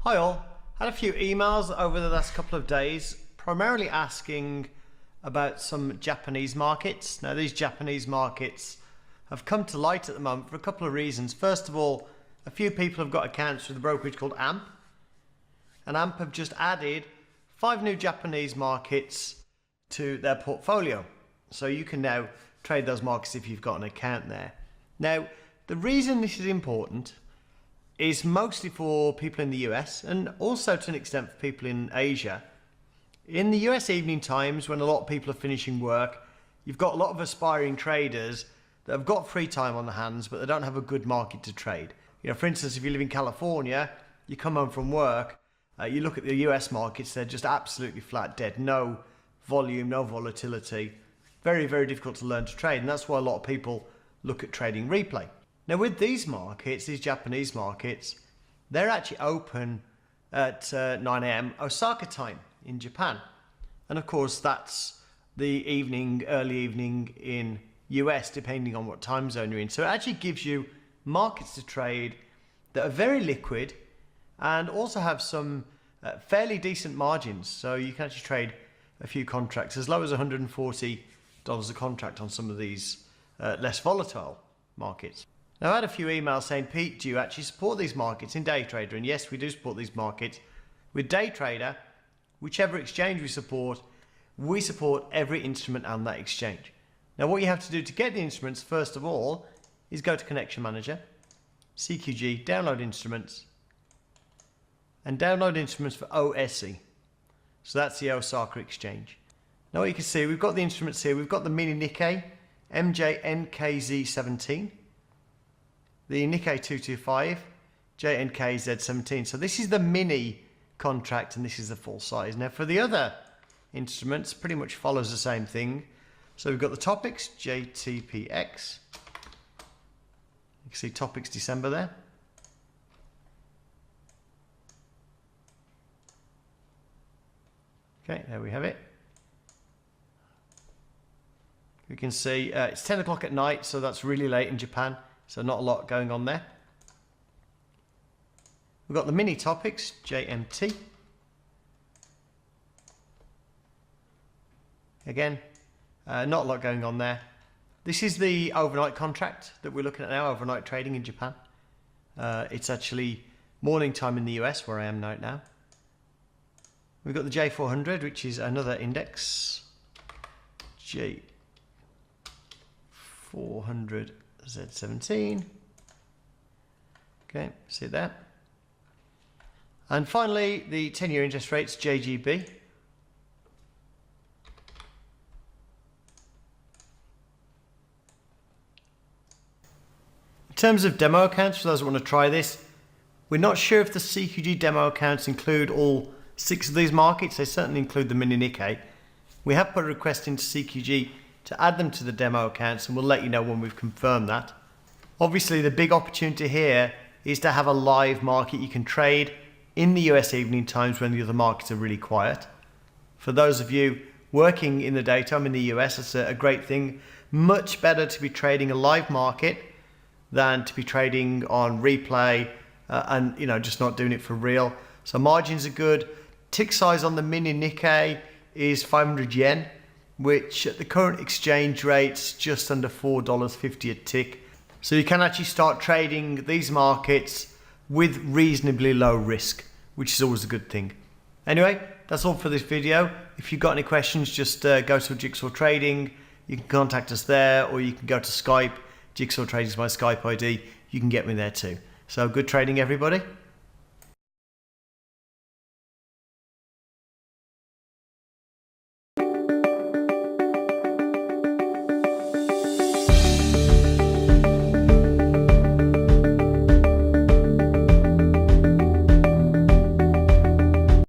Hi all, had a few emails over the last couple of days primarily asking about some Japanese markets. Now these Japanese markets have come to light at the moment for a couple of reasons. First of all, a few people have got accounts with a brokerage called AMP, and AMP have just added 5 new Japanese markets to their portfolio. So you can now trade those markets if you've got an account there. Now the reason this is important is mostly for people in the US and also to an extent for people in Asia. In the US evening times, when a lot of people are finishing work, you've got a lot of aspiring traders that have got free time on their hands, but they don't have a good market to trade. You know, for instance, if you live in California, you come home from work, you look at the US markets, they're just absolutely flat dead. No volume, no volatility. Very, very difficult to learn to trade. And that's why a lot of people look at trading replay. Now with these markets, these Japanese markets, they're actually open at 9 AM Osaka time in Japan. And of course that's the evening, early evening in US, depending on what time zone you're in. So it actually gives you markets to trade that are very liquid and also have some fairly decent margins. So you can actually trade a few contracts as low as $140 a contract on some of these less volatile markets. Now I had a few emails saying, Pete, do you actually support these markets in DayTradr? And yes, we do support these markets. With DayTradr, whichever exchange we support every instrument on that exchange. Now what you have to do to get the instruments, first of all, is go to Connection Manager, CQG, download instruments, and download instruments for OSE. So that's the Osaka exchange. Now what you can see, we've got the instruments here. We've got the Mini-Nikkei, MJNKZ17. The Nikkei 225, JNKZ17. So this is the mini contract and this is the full size. Now for the other instruments, pretty much follows the same thing. So we've got the TOPIX, JTPX. You can see TOPIX December there. Okay, there we have it. We can see it's 10 o'clock at night, so that's really late in Japan. So not a lot going on there. We've got the mini TOPIX, JMT. Again, not a lot going on there. This is the overnight contract that we're looking at now, overnight trading in Japan. It's actually morning time in the US, where I am right now. We've got the J400, which is another index. J400. Z17. Okay, see that. And finally, the 10-year interest rates, JGB. In terms of demo accounts, for those who want to try this, we're not sure if the CQG demo accounts include all 6 of these markets. They certainly include the Mini-Nikkei. We have put a request into CQG to add them to the demo accounts, and we'll let you know when we've confirmed that. Obviously the big opportunity here is to have a live market you can trade in the US evening times when the other markets are really quiet. For those of you working in the daytime in the US, it's a great thing. Much better to be trading a live market than to be trading on replay and just not doing it for real. So margins are good. Tick size on the Mini-Nikkei is 500 yen. Which at the current exchange rates just under $4.50 a tick. So you can actually start trading these markets with reasonably low risk, which is always a good thing. Anyway, that's all for this video. If you've got any questions, just go to Jigsaw Trading. You can contact us there, or you can go to Skype. Jigsaw Trading is my Skype ID. You can get me there too. So good trading, everybody.